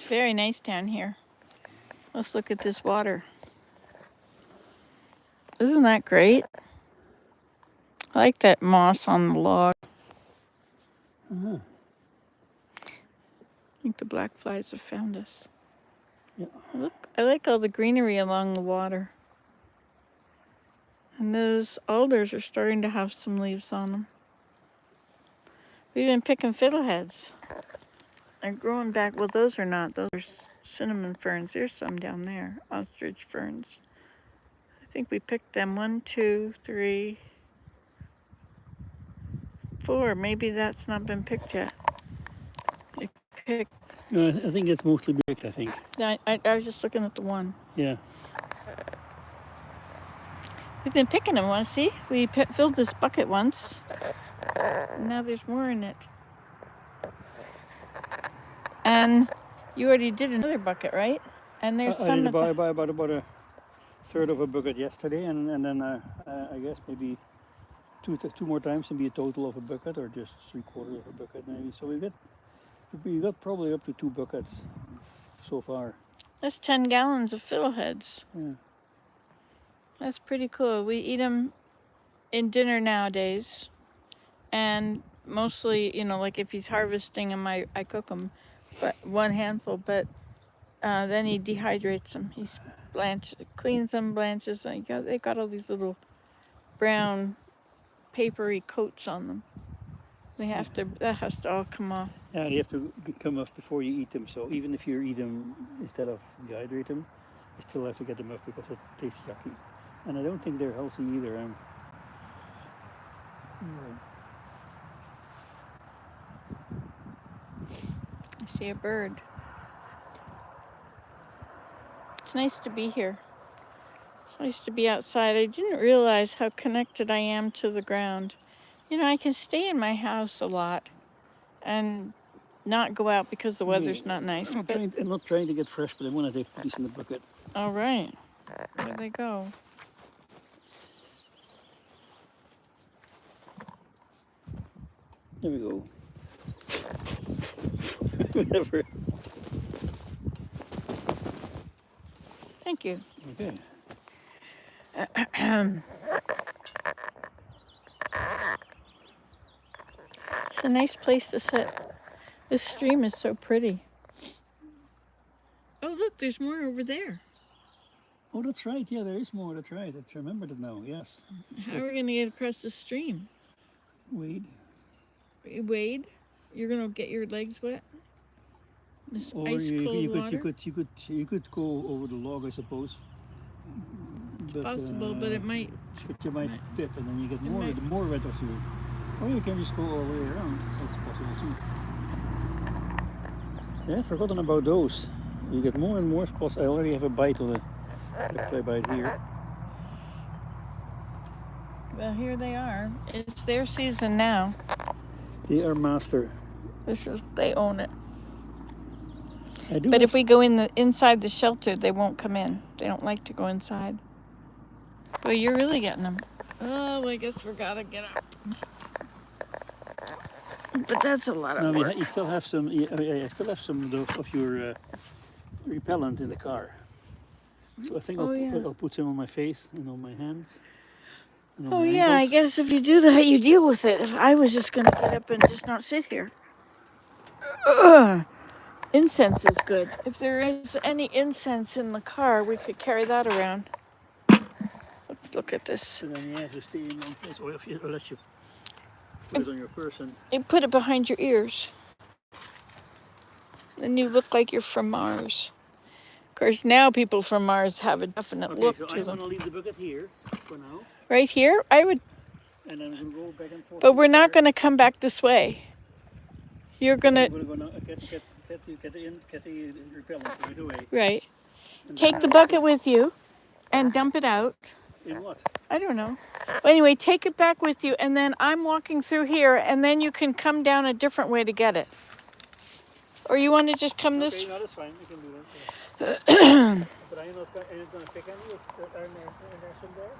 Very nice down here. Let's look at this water. Isn't that great? I like that moss on the log. Uh-huh. I think the black flies have found us. Yeah. Look, I like all the greenery along the water. And those alders are starting to have some leaves on them. We've been picking fiddleheads. They're growing back. Well, those are not. Those are cinnamon ferns. There's some down there. Ostrich ferns. I think we picked them. 1, 2, 3, 4. Maybe that's not been picked yet. We picked. I think it's mostly baked, I think. I was just looking at the one. Yeah. We've been picking them. Want to see? We filled this bucket once. And now there's more in it. And you already did another bucket, right? And there's some. I did about a third of a bucket yesterday, and then I guess maybe two more times, maybe a total of a bucket, or just 3/4 of a bucket maybe. So we got probably up to 2 buckets so far. That's 10 gallons of fiddleheads. Yeah. That's pretty cool. We eat them in dinner nowadays. And mostly, like if he's harvesting them, I cook them, but one handful. But then he dehydrates them. He cleans them, blanches them. They got all these little brown, papery coats on them. That has to all come off. Yeah, they have to come off before you eat them. So even if you eat them instead of dehydrate them, you still have to get them off because it tastes yucky. And I don't think they're healthy either. I see a bird. It's nice to be here. It's nice to be outside. I didn't realize how connected I am to the ground. I can stay in my house a lot and not go out because the weather's not nice. I'm not trying to get fresh, but I want to take these in the bucket. All right. Where they go? There we go. Whatever. Thank you. Okay. It's a nice place to sit. This stream is so pretty. Oh, look, there's more over there. Oh, that's right. Yeah, there is more. That's right. I remembered it now. Yes. How are we going to get across the stream? Wade. Wade? You're going to get your legs wet? This Or ice cold water? you could go over the log, I suppose. It's possible, but it might. But you might tip, and then you get more wet of you. Or you can just go all the way around. That's possible too. Yeah, forgotten about those. You get more and more spots. I already have a bite on a bite here. Well, here they are. It's their season now. They are master. They own it. But if we go inside the shelter, they won't come in. They don't like to go inside. But you're really getting them. Oh, I guess we gotta get up. But that's a lot of work. You still have some. I still have some of your repellent in the car. So I think I'll put some on my face and on my hands. Oh yeah, I guess if you do that, you deal with it. If I was just gonna get up and just not sit here. Incense is good. If there is any incense in the car, we could carry that around. Let's look at this. So then you have to stay in one place, or if you let you put it on your person. You put it behind your ears. Then you look like you're from Mars. Of course, now people from Mars have a definite look to them. I'm going to leave the bucket here for now. Right here? I would. And then we'll go back and forth. But we're not going to come back this way. You're going to. We're going to get the repellent right away. Right. Take the bucket with you and dump it out. In what? I don't know. Well, anyway, take it back with you, and then I'm walking through here, and then you can come down a different way to get it. Or you want to just come this way? Okay, no, that's fine. We can do that. Yeah. But are you not going to pick any? Are there some there?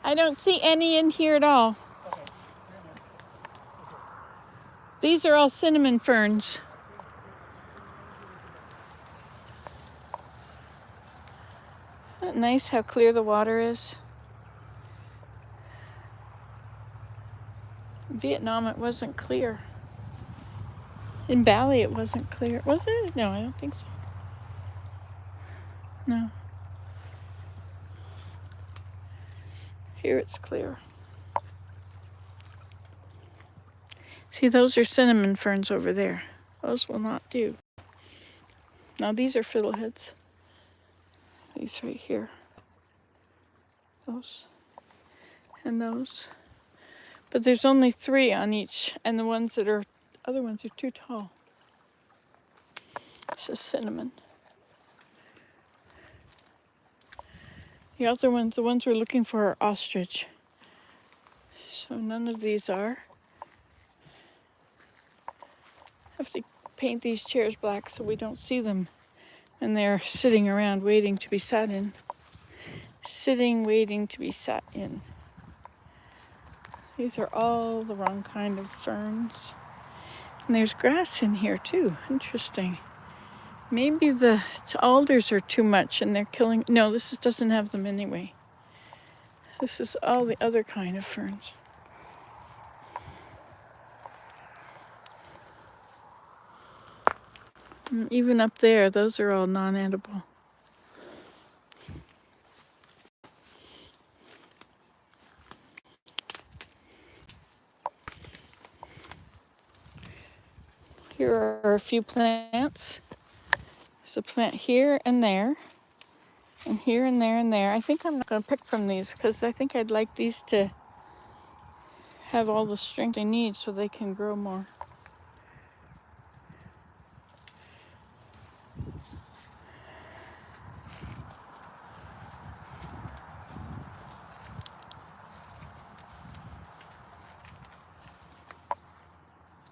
I don't see any in here at all. Okay. These are all cinnamon ferns. nice how clear the water is? In Vietnam, it wasn't clear. In Bali, it wasn't clear. Was it? No, I don't think so. No. Here it's clear. See, those are cinnamon ferns over there. Those will not do. Now these are fiddleheads. These right here. Those. And those. But there's only 3 on each, and the ones that are, other ones are too tall. It's just cinnamon. The other ones, the ones we're looking for are ostrich. So none of these are. Have to paint these chairs black so we don't see them. And they're sitting around waiting to be sat in. Sitting, waiting to be sat in. These are all the wrong kind of ferns. And there's grass in here too. Interesting. Maybe the alders are too much and they're killing. No, this doesn't have them anyway. This is all the other kind of ferns. And even up there, those are all non-edible. Here are a few plants. There's a plant here and there, and here and there and there. I think I'm not going to pick from these because I think I'd like these to have all the strength they need so they can grow more.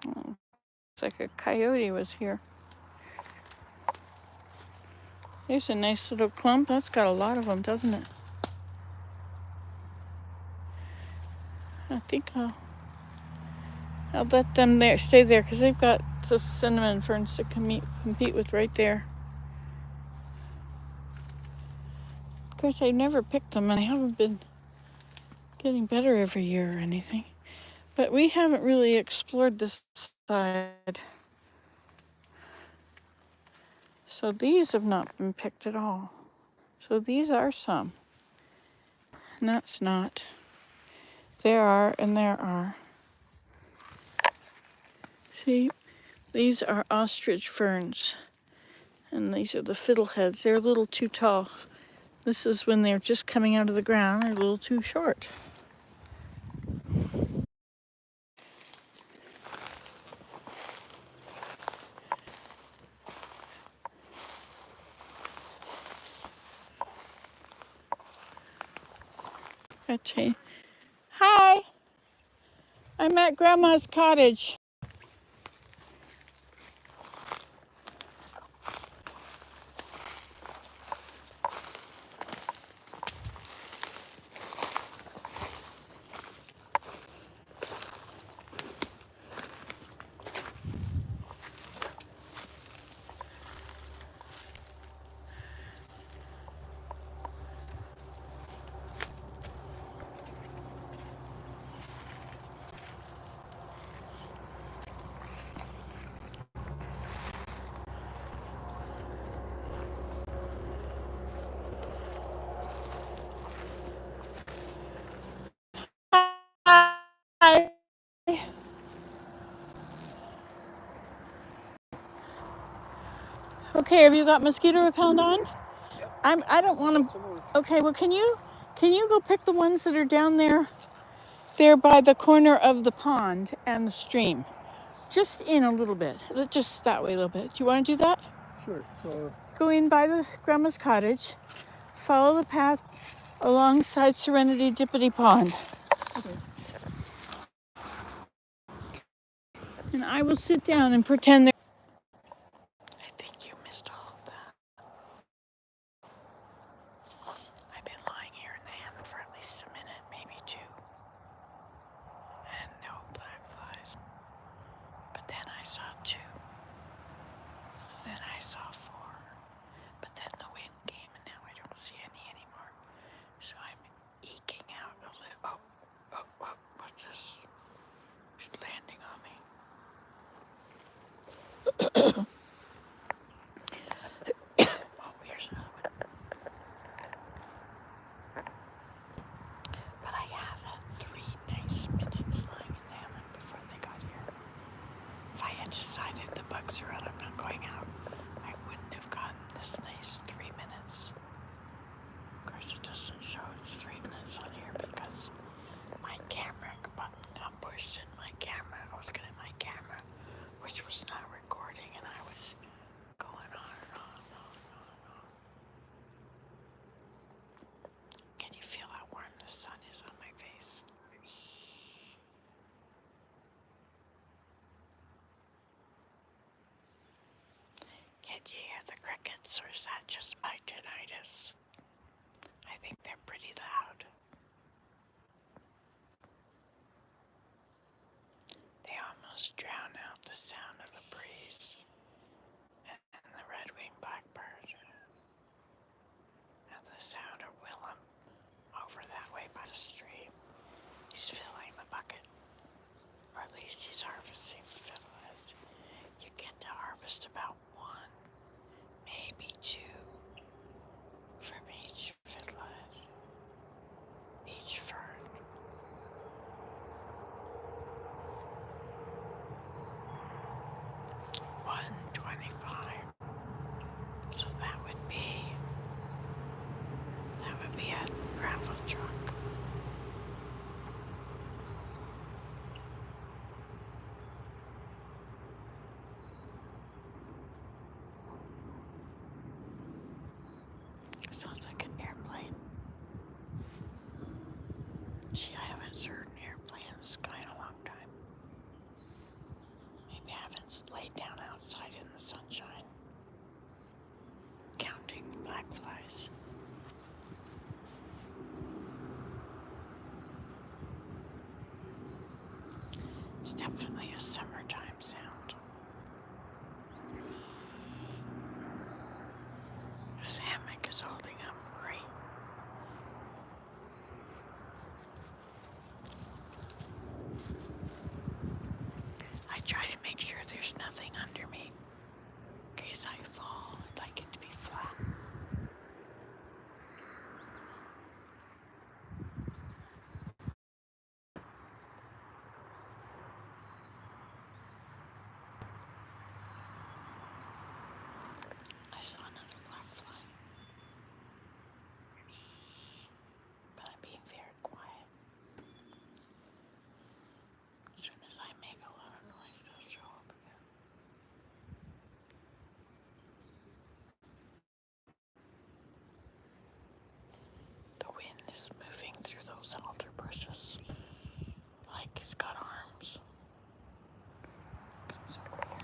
Oh, looks like a coyote was here. There's a nice little clump. That's got a lot of them, doesn't it? I think I'll let them there, stay there because they've got the cinnamon ferns to compete with right there. Of course, I never picked them and I haven't been getting better every year or anything. But we haven't really explored this side. So these have not been picked at all. So these are some. And that's not. There are and there are. See, these are ostrich ferns. And these are the fiddleheads. They're a little too tall. This is when they're just coming out of the ground. They're a little too short. Hi, I'm at Grandma's cottage. Hi. Okay, have you got mosquito repellent on? Yep. I don't want to. Okay, well, can you go pick the ones that are down there by the corner of the pond and the stream? Just in a little bit. Just that way a little bit. Do you want to do that? Sure. So go in by the grandma's cottage, follow the path alongside Serenity Dippity Pond. Okay. And I will sit down and pretend there. I think you missed all of that. I've been lying here in the hammock for at least a minute, maybe 2. And no black flies. But then I saw 2. Then I saw 4. But then the wind came and now I don't see any anymore. which was not recording, and I was going on and on and on and on and on. Can you feel how warm the sun is on my face? Can you hear the crickets, or is that just my tinnitus? I think they're pretty loud. They almost drown out the sound of the breeze and the red-winged blackbird and the sound of Willem over that way by the stream. He's filling the bucket, or at least he's harvesting the fiddleheads. You get to harvest about one, maybe two, from each fiddlehead, each fern. $1.25. So that would be a gravel truck. Sounds like an airplane. Gee, I haven't heard an airplane in the sky in a long time. Maybe I haven't laid down outside in the sunshine, counting the black flies. It's definitely a summertime sound. This hammock is holding up great. I try to make sure there's nothing under me in case I fall. I'd like it to be flat. I saw another black fly, but I'm being very quiet. As soon as I make a lot of noise, they'll show up again. The wind is moving through those alder bushes like it's got arms. Comes over here.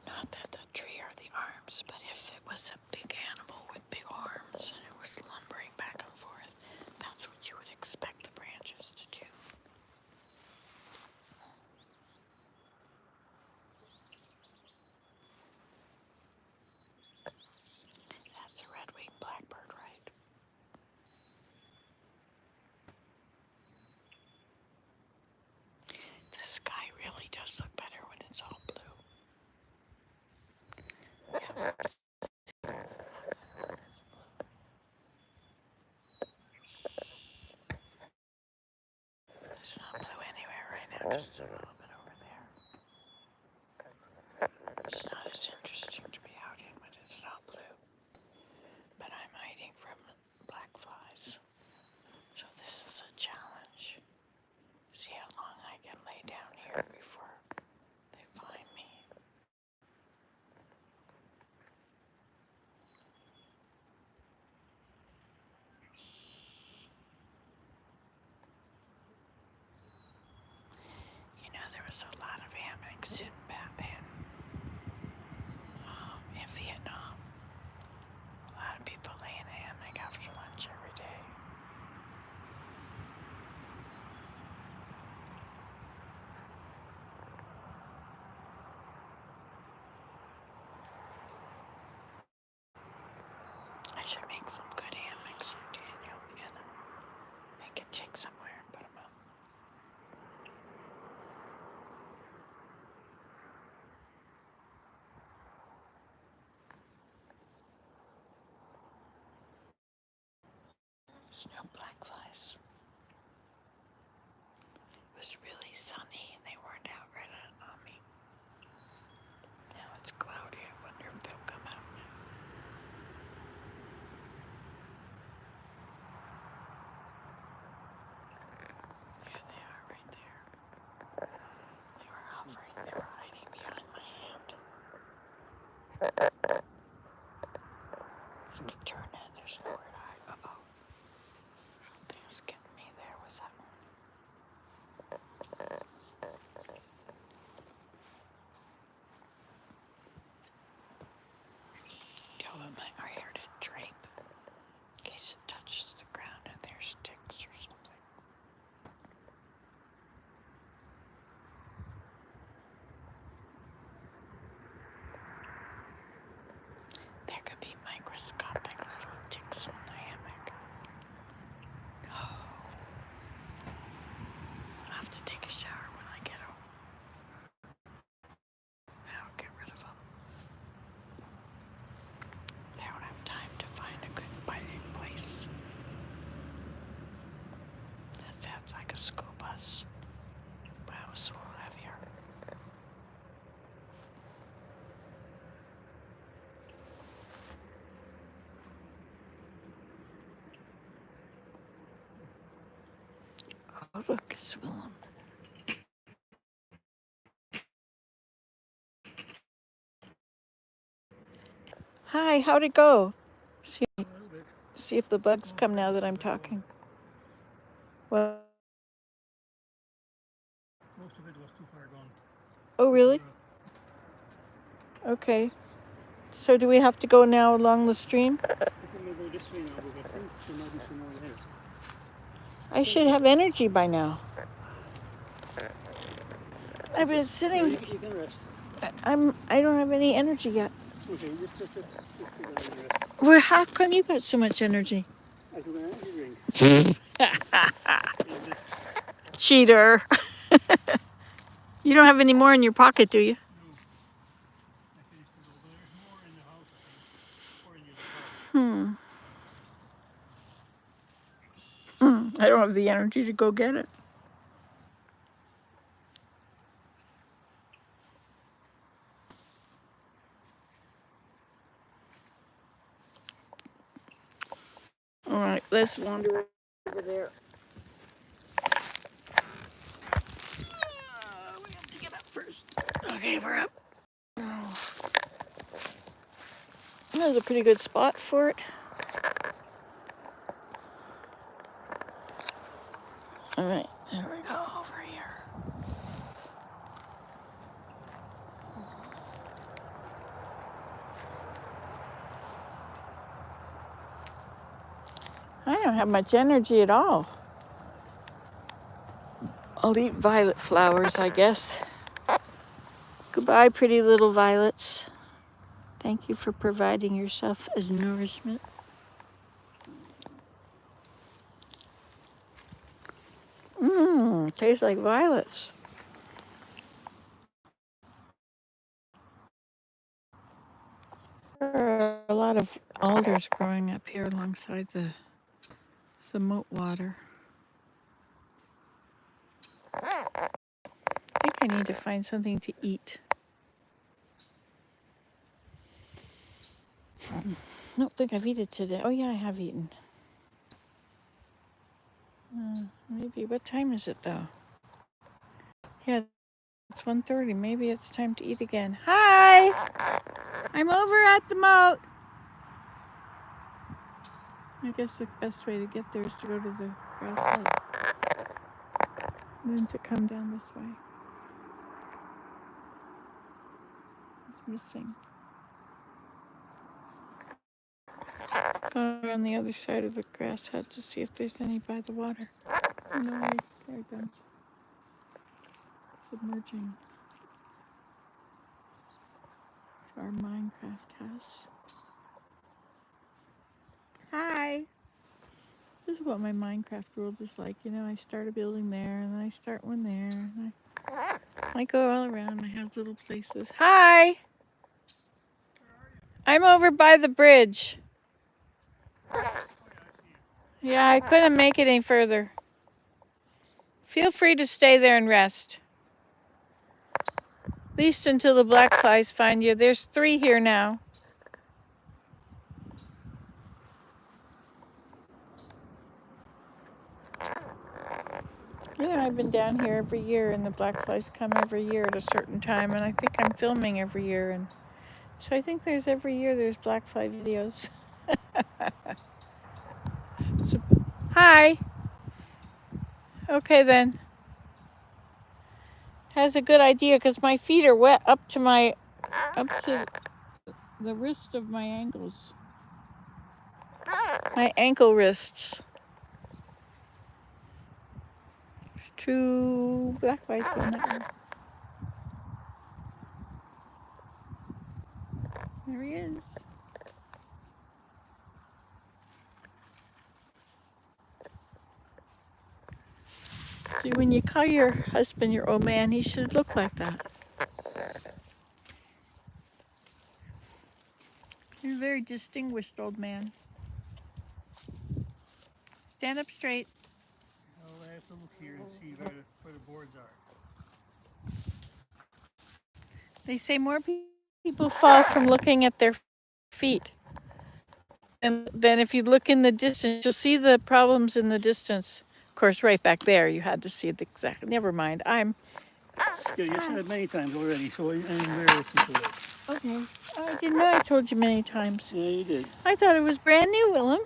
Not that the tree are the arms, but if it was a big animal with big arms and it was lumbering back and forth, that's what you would expect the branches to do. That's a red-winged blackbird, right? The sky really does look better when it's all blue. Yeah. It's not blue anywhere right now, just a little bit over there. It's not as interesting to be out in when it's not blue. But I'm hiding from black flies. So this is a challenge. See how long I can lay down here before they find me. You know, there was a lot of hammocks in Vietnam. A lot of people lay in a hammock after lunch every day. I should make some good hammocks for Daniel and make it take somewhere and put them up. There's no black flies. was really sunny and they weren't out right on me. Now it's cloudy. I wonder if they'll come out. There they are, right there. They were hovering. They were hiding behind my hand. If I turn it, there's the word I. Uh-oh. Something was getting me there. Was that one? Go in my hair to drape in case it touches the ground and there's sticks or something. There could be microscopic little ticks on the hammock. Oh. I'll have to take a shower when I get home. I'll get rid of them. I don't have time to find a good biting place. That sounds like a school bus. But it was a little heavier. Oh, look, it's Willem. Hi, how'd it go? See if the bugs come now that I'm talking. Well, Most of it was too far gone. oh, really? Okay. So do we have to go now along the stream? I think we'll go this way now, but I think there might be some more ahead. I should have energy by now. I've been sitting. You can rest. I don't have any energy yet. Okay, just take that rest. Well, how come you got so much energy? I took an energy drink. Cheater. You don't have any more in your pocket, do you? No. I finished it all, but there's more in the house, I think. Or in the car. I don't have the energy to go get it. All right, let's wander over there. We have to get up first. Okay, we're up. Oh. That was a pretty good spot for it. All right, there we go, over here. I don't have much energy at all. I'll eat violet flowers, I guess. Goodbye, pretty little violets. Thank you for providing yourself as nourishment. Tastes like violets. There are a lot of alders growing up here alongside the moat water. I think I need to find something to eat. I don't think I've eaten today. Oh yeah, I have eaten. Maybe. What time is it though? Yeah, it's 1:30. Maybe it's time to eat again. Hi! I'm over at the moat. I guess the best way to get there is to go to the grass hut. And then to come down this way. It's missing. Go around the other side of the grass hut to see if there's any by the water. No, I don't. Submerging. It's our Minecraft house. Hi! This is what my Minecraft world is like. You know, I start a building there, and then I start one there, and I go all around. I have little places. Hi! I'm over by the bridge. Yeah, I couldn't make it any further. Feel free to stay there and rest. At least until the black flies find you. There's 3 here now. You know, I've been down here every year, and the black flies come every year at a certain time, and I think I'm filming every year, and so I think every year there's black fly videos. So, hi. Okay then. That's a good idea because my feet are wet up to the wrist of my ankles. My ankle wrists. There's 2 black flies going that way. There he is. See, when you call your husband your old man, he should look like that. You're a very distinguished old man. Stand up straight. Well, I have to look here and see where the boards are. They say more people fall from looking at their feet. And then if you look in the distance, you'll see the problems in the distance. Of course, right back there, you had to see it exactly. Never mind. Yeah, you said it many times already, so I'm aware of it. Okay. I didn't know I told you many times. Yeah, you did. I thought it was brand new, Willem.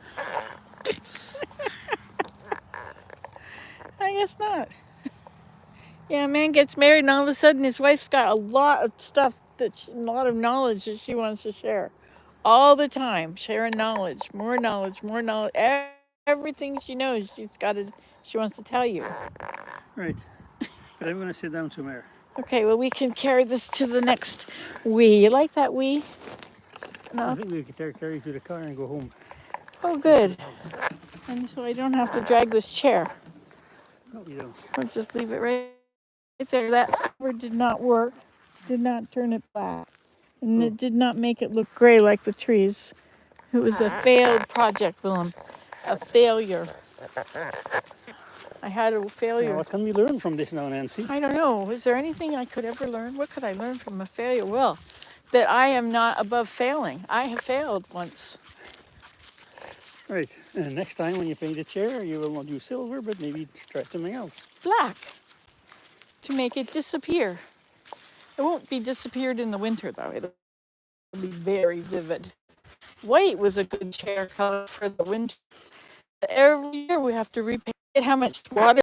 I guess not. Yeah, a man gets married and all of a sudden his wife's got a lot of stuff, a lot of knowledge that she wants to share. All the time, sharing knowledge, more knowledge, more knowledge. Everything she knows, she wants to tell you. Right. But I'm going to sit down somewhere. Okay, well, we can carry this to the next wee. You like that wee? No? I think we could carry it to the car and go home. Oh, good. And so I don't have to drag this chair. No, you don't. I'll just leave it right there. That silver did not work. Did not turn it black. And it did not make it look gray like the trees. It was a failed project, Willem. A failure. I had a failure. Now, what can we learn from this now, Nancy? I don't know. Is there anything I could ever learn? What could I learn from a failure? Well, that I am not above failing. I have failed once. Right. And next time when you paint a chair, you will not use silver, but maybe try something else. Black. To make it disappear. It won't be disappeared in the winter, though. It'll be very vivid. White was a good chair color for the winter. Every year we have to repaint it. How much water